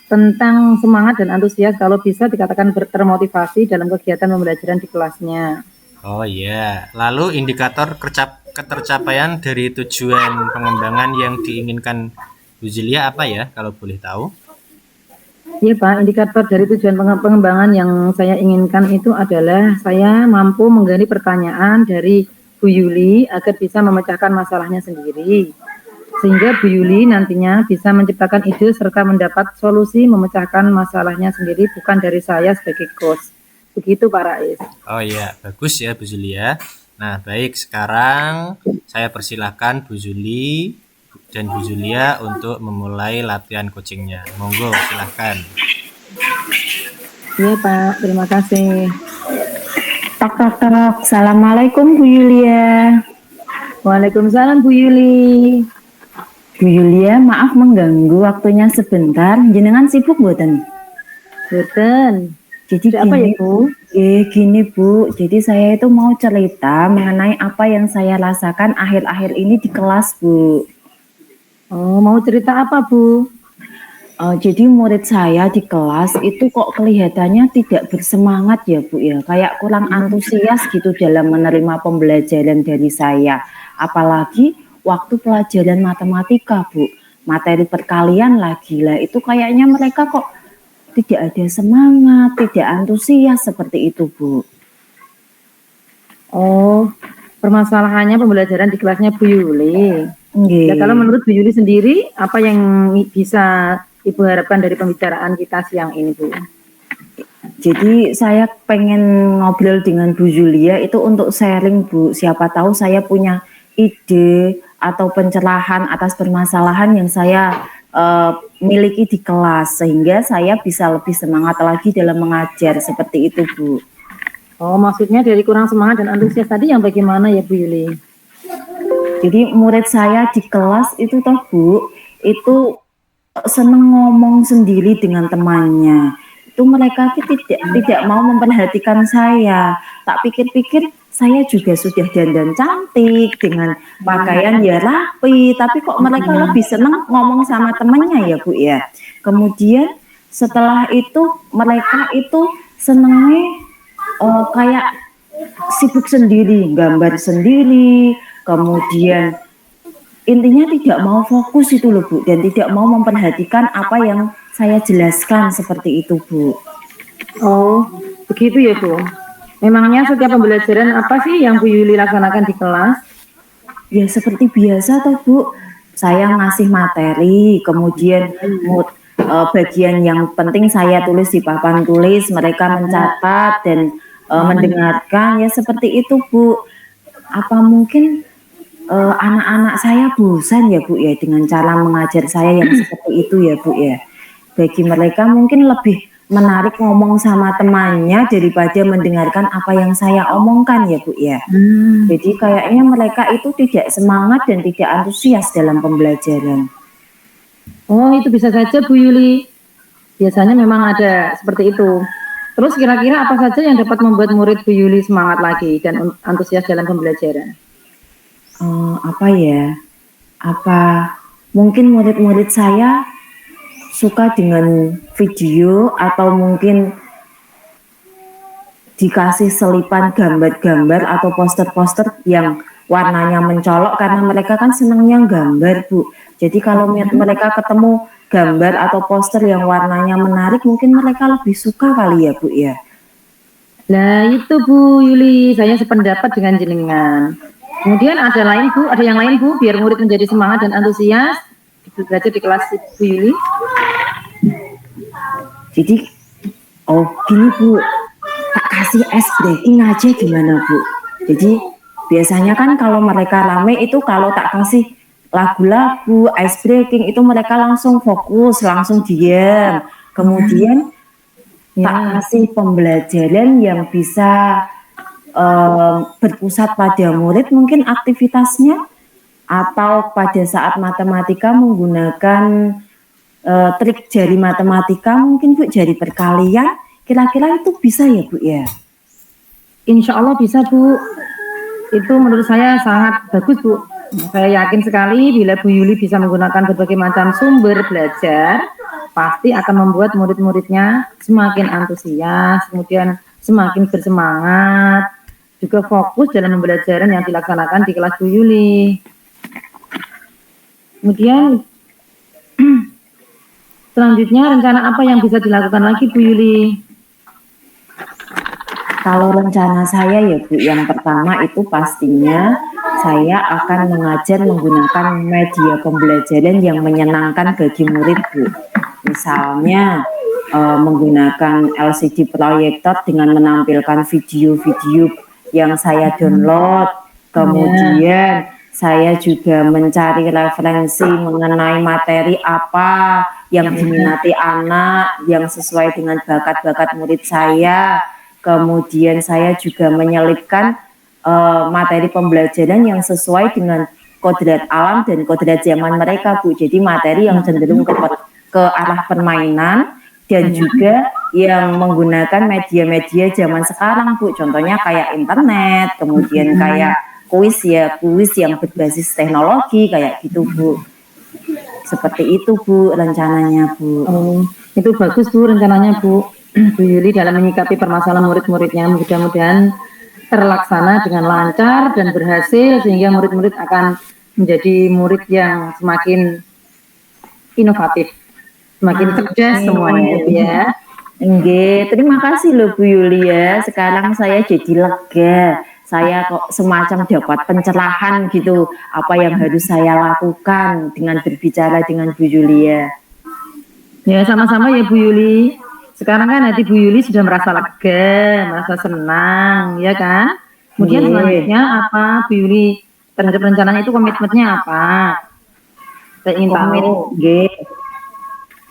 tentang semangat dan antusias kalau bisa dikatakan termotivasi dalam kegiatan pembelajaran di kelasnya. Oh iya, lalu indikator ketercapaian dari tujuan pengembangan yang diinginkan Bu Julia apa ya kalau boleh tahu? Iya Pak, indikator dari tujuan pengembangan yang saya inginkan itu adalah saya mampu menggali pertanyaan dari Bu Yuli agar bisa memecahkan masalahnya sendiri. Sehingga Bu Yuli nantinya bisa menciptakan ide serta mendapat solusi memecahkan masalahnya sendiri bukan dari saya sebagai coach. Begitu Pak Rais. Oh iya, bagus ya Bu Julia. Nah baik, sekarang saya persilahkan Bu Juli dan Bu Julia untuk memulai latihan coachingnya. Monggo, silahkan. Iya Pak, terima kasih. Tok tok tok. Assalamualaikum Bu Yulia. Waalaikumsalam Bu Yuli. Bu Yulia, maaf mengganggu waktunya sebentar. Jenengan sibuk mboten? Boten. Jadi apa ya Bu? Gini Bu, jadi saya itu mau cerita mengenai apa yang saya rasakan akhir-akhir ini di kelas Bu. Oh, mau cerita apa Bu? Jadi murid saya di kelas itu kok kelihatannya tidak bersemangat ya Bu ya, kayak kurang antusias gitu dalam menerima pembelajaran dari saya. Apalagi waktu pelajaran matematika Bu, materi perkalian lagi lah, itu kayaknya mereka kok tidak ada semangat, tidak antusias seperti itu Bu. Oh, permasalahannya pembelajaran di kelasnya Bu Yuli. Nggih. Ya, kalau menurut Bu Yuli sendiri, apa yang bisa Ibu harapkan dari pembicaraan kita siang ini, Bu? Jadi saya pengen ngobrol dengan Bu Yulia itu untuk sharing, Bu. Siapa tahu saya punya ide atau pencerahan atas permasalahan yang saya miliki di kelas, sehingga saya bisa lebih semangat lagi dalam mengajar, seperti itu, Bu. Oh, maksudnya dari kurang semangat dan antusias tadi yang bagaimana ya, Bu Yuli? Jadi murid saya di kelas itu toh, Bu, itu seneng ngomong sendiri dengan temannya. Itu mereka tidak mau memperhatikan saya. Tak pikir-pikir saya juga sudah dandan cantik dengan pakaian ya rapi, tapi kok mereka lebih senang ngomong sama temannya ya, Bu ya. Kemudian setelah itu mereka itu senengnya kayak sibuk sendiri, gambar sendiri, kemudian intinya tidak mau fokus itu loh, Bu, dan tidak mau memperhatikan apa yang saya jelaskan, seperti itu, Bu. Oh, begitu ya, Bu. Memangnya setiap pembelajaran apa sih yang Bu Yuli laksanakan di kelas? Ya seperti biasa toh, Bu. Saya ngasih materi, kemudian bagian yang penting saya tulis di papan tulis, mereka mencatat dan mendengarkan, ya seperti itu, Bu. Apa mungkin anak-anak saya bosan ya, Bu ya, dengan cara mengajar saya yang seperti itu ya, Bu ya. Bagi mereka mungkin lebih menarik ngomong sama temannya daripada mendengarkan apa yang saya omongkan ya, Bu ya. Jadi kayaknya mereka itu tidak semangat dan tidak antusias dalam pembelajaran. Oh, itu bisa saja, Bu Yuli. Biasanya memang ada seperti itu. Terus kira-kira apa saja yang dapat membuat murid Bu Yuli semangat lagi dan antusias dalam pembelajaran? Apa ya? Apa mungkin murid-murid saya suka dengan video, atau mungkin dikasih selipan gambar-gambar atau poster-poster yang warnanya mencolok, karena mereka kan senangnya gambar, Bu. Jadi kalau mereka ketemu gambar atau poster yang warnanya menarik, mungkin mereka lebih suka kali ya, Bu ya. Nah itu Bu Yuli, saya sependapat dengan jenengan. Kemudian ada yang lain Bu, biar murid menjadi semangat dan antusias belajar di kelas Bu Yuli. Jadi, gini Bu, tak kasih ice breaking aja gimana, Bu? Jadi biasanya kan kalau mereka rame itu, kalau tak kasih lagu-lagu ice breaking itu mereka langsung fokus, langsung diam. Kemudian tak kasih pembelajaran yang bisa berpusat pada murid, mungkin aktivitasnya, atau pada saat matematika menggunakan trik jari matematika, mungkin Bu, jari perkalian, kira-kira itu bisa ya, Bu ya? Insya Allah bisa, Bu. Itu menurut saya sangat bagus, Bu. Saya yakin sekali bila Bu Yuli bisa menggunakan berbagai macam sumber belajar, pasti akan membuat murid-muridnya semakin antusias, kemudian semakin bersemangat, juga fokus dalam pembelajaran yang dilaksanakan di kelas Bu Yuli. Kemudian selanjutnya rencana apa yang bisa dilakukan lagi Bu Yuli? Kalau rencana saya ya, Bu, yang pertama itu pastinya saya akan mengajar menggunakan media pembelajaran yang menyenangkan bagi murid, Bu. Misalnya menggunakan LCD proyektor dengan menampilkan video-video yang saya download. Kemudian saya juga mencari referensi mengenai materi apa yang diminati anak, yang sesuai dengan bakat-bakat murid saya. Kemudian saya juga menyelipkan materi pembelajaran yang sesuai dengan kodrat alam dan kodrat zaman mereka, Bu. Jadi materi yang cenderung ke arah permainan dan juga yang menggunakan media-media zaman sekarang, Bu. Contohnya kayak internet, kemudian kayak kuis yang berbasis teknologi kayak gitu, Bu. Seperti itu, Bu, rencananya, Bu. Itu bagus, Bu, rencananya, Bu. Bu Yuli dalam menyikapi permasalahan murid-muridnya, mudah-mudahan terlaksana dengan lancar dan berhasil, sehingga murid-murid akan menjadi murid yang semakin inovatif, semakin cerdas semuanya, ya. Terima kasih loh Bu Yuli ya. Sekarang saya jadi lega. saya kok semacam dapat pencerahan gitu, apa yang harus saya lakukan dengan berbicara dengan Bu Yulia. Ya, sama-sama ya Bu Yuli. Sekarang kan hati Bu Yuli sudah merasa lega, merasa senang, ya kan? Kemudian selanjutnya apa Bu Yuli terhadap rencananya itu komitmennya apa? Saya ingin tahu.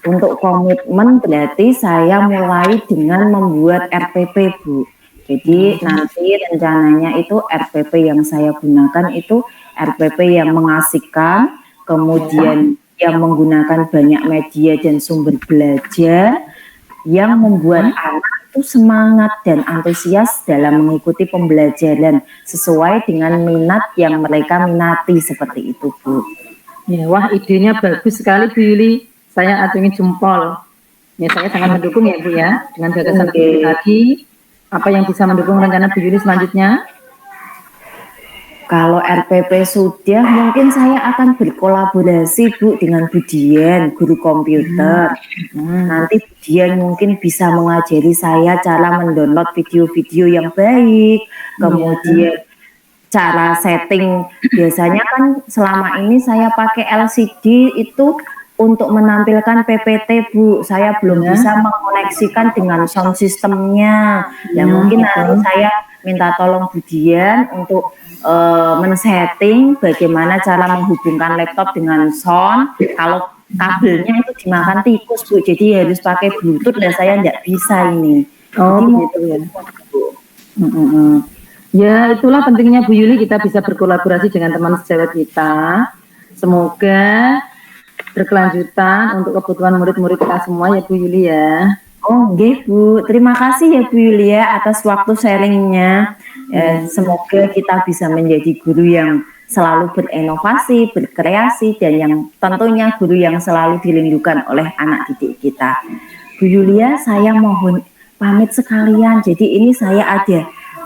Untuk komitmen berarti saya mulai dengan membuat RPP, Bu. Jadi nanti rencananya itu RPP yang saya gunakan itu RPP yang mengasihkan, kemudian yang menggunakan banyak media dan sumber belajar yang membuat anak itu semangat dan antusias dalam mengikuti pembelajaran sesuai dengan minat yang mereka minati seperti itu, Bu. Ya, wah idenya bagus sekali Bu Yuli. Saya acungi jempol. Ya, saya sangat mendukung ya Bu ya dengan gagasan Bu Yuli tadi. Apa yang bisa mendukung rencana Bu Yuli selanjutnya? Kalau RPP sudah, mungkin saya akan berkolaborasi Bu dengan Bu Dian, guru komputer. Nanti Bu Dian mungkin bisa mengajari saya cara mendownload video-video yang baik, kemudian cara setting. Biasanya kan selama ini saya pakai LCD itu untuk menampilkan PPT, Bu. Saya belum bisa mengkoneksikan dengan sound systemnya. Ya mungkin nanti saya minta tolong Bu Dian untuk men-setting bagaimana cara menghubungkan laptop dengan sound. Kalau kabelnya itu dimakan tikus, Bu, jadi harus pakai Bluetooth dan saya tidak bisa ini. Oh begitu ya. Ya itulah pentingnya Bu Yuli kita bisa berkolaborasi dengan teman sejawat kita. Semoga berkelanjutan untuk kebutuhan murid-murid kita semua ya Bu Yuli ya. Oh, nggih Bu. Terima kasih ya Bu Yulia atas waktu sharingnya. Semoga kita bisa menjadi guru yang selalu berinovasi, berkreasi, dan yang tentunya guru yang selalu dirindukan oleh anak didik kita. Bu Yulia, saya mohon pamit sekalian. Jadi ini saya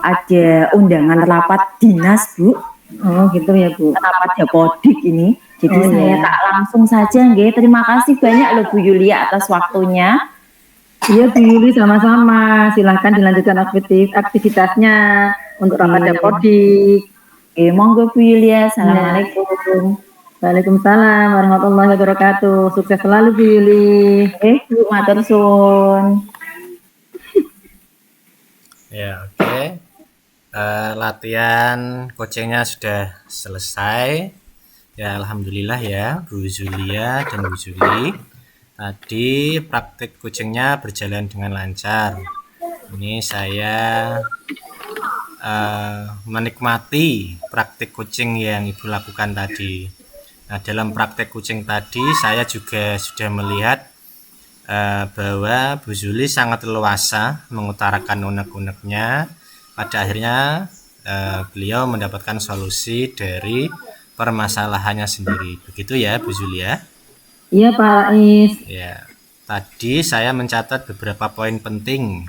ada undangan rapat dinas, Bu. Oh gitu ya Bu. Rapat Dapodik ini. Jadi saya tak langsung saja, nggih. Terima kasih banyak loh Bu Yulia atas waktunya. Iya Bu Yuli, sama-sama. Silahkan dilanjutkan aktivitasnya untuk rapat Dapodik. Monggo Bu Yulia. Assalamualaikum. Waalaikumsalam warahmatullahi wabarakatuh. Sukses selalu Bu Yuli. Bu, matur suwun. Ya, oke. Latihan coachingnya sudah selesai. Ya, alhamdulillah ya, Bu Zulia dan Bu Juli. Tadi praktik coachingnya berjalan dengan lancar. Ini saya menikmati praktik coaching yang Ibu lakukan tadi. Nah, dalam praktik coaching tadi saya juga sudah melihat bahwa Bu Zuli sangat leluasa mengutarakan unek-uneknya. Pada akhirnya beliau mendapatkan solusi dari permasalahannya sendiri. Begitu ya Bu Zuli ya? Iya Pak Is. Ya, tadi saya mencatat beberapa poin penting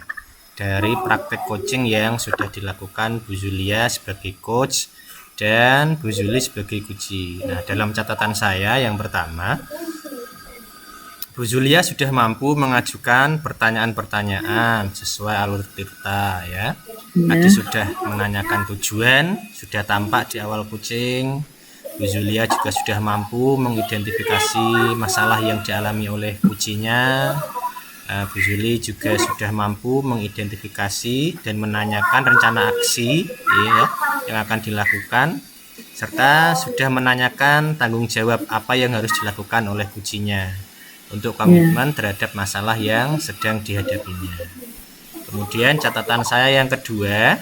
dari praktek coaching yang sudah dilakukan Bu Zulia sebagai coach dan Bu Zuli sebagai coachee. Nah, dalam catatan saya yang pertama, Bu Zulia sudah mampu mengajukan pertanyaan-pertanyaan sesuai alur Tirta ya. Tadi sudah menanyakan tujuan, sudah tampak di awal coaching. Bu Zulia juga sudah mampu mengidentifikasi masalah yang dialami oleh coachee-nya. Bu Zuli juga sudah mampu mengidentifikasi dan menanyakan rencana aksi ya, yang akan dilakukan, serta sudah menanyakan tanggung jawab apa yang harus dilakukan oleh coachee-nya untuk komitmen terhadap masalah yang sedang dihadapinya. Kemudian catatan saya yang kedua,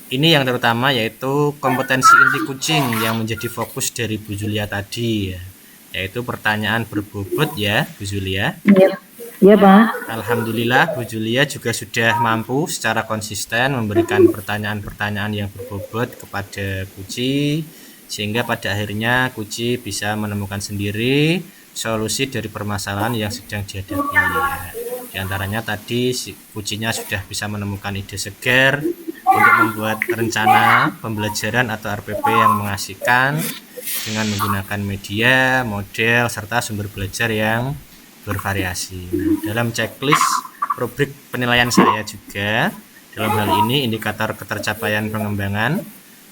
ini yang terutama yaitu kompetensi inti coaching yang menjadi fokus dari Bu Zulia tadi ya, yaitu pertanyaan berbobot ya Bu Zulia. Iya Pak. Alhamdulillah Bu Zulia juga sudah mampu secara konsisten memberikan pertanyaan-pertanyaan yang berbobot kepada coachee, sehingga pada akhirnya coachee bisa menemukan sendiri solusi dari permasalahan yang sedang dihadapi ya. Di antaranya tadi coachee-nya sudah bisa menemukan ide segar untuk membuat rencana pembelajaran atau RPP yang mengasihkan dengan menggunakan media, model, serta sumber belajar yang bervariasi. Nah, dalam checklist rubrik penilaian saya juga Dalam hal ini indikator ketercapaian pengembangan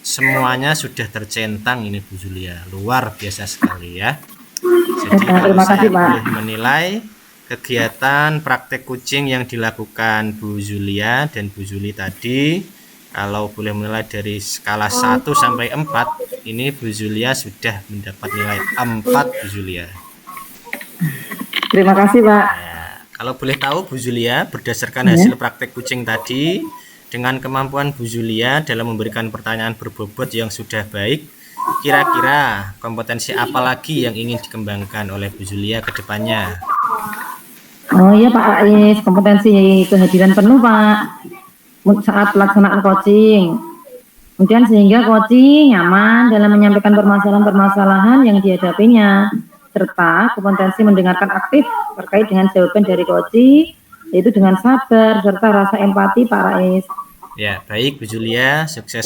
semuanya sudah tercentang ini Bu Julia. Luar biasa sekali ya. Jadi Terima kasih, Pak. boleh menilai kegiatan praktek kucing yang dilakukan Bu Julia dan Bu Juli tadi, kalau boleh menilai dari skala 1 sampai 4, ini Bu Julia sudah mendapat nilai 4 Bu Julia. Terima kasih, Pak. Ya, kalau boleh tahu Bu Julia, berdasarkan hasil praktek kucing tadi, dengan kemampuan Bu Julia dalam memberikan pertanyaan berbobot yang sudah baik, kira-kira kompetensi apa lagi yang ingin dikembangkan oleh Bu Julia ke depannya? Oh iya Pak Rais, kompetensi kehadiran penuh Pak saat pelaksanaan coaching. Kemudian sehingga coaching nyaman dalam menyampaikan permasalahan-permasalahan yang dihadapinya, serta kompetensi mendengarkan aktif terkait dengan jawaban dari coaching, yaitu dengan sabar serta rasa empati Pak Rais. Ya, baik Bu Julia, sukses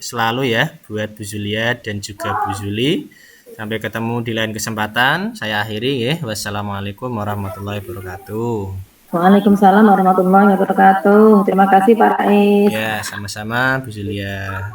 selalu ya buat Bu Julia dan juga Bu Juli. Sampai ketemu di lain kesempatan. Saya akhiri ya. Wassalamualaikum warahmatullahi wabarakatuh. Waalaikumsalam warahmatullahi wabarakatuh. Terima kasih Pak Rais. Ya, sama-sama Bu Julia.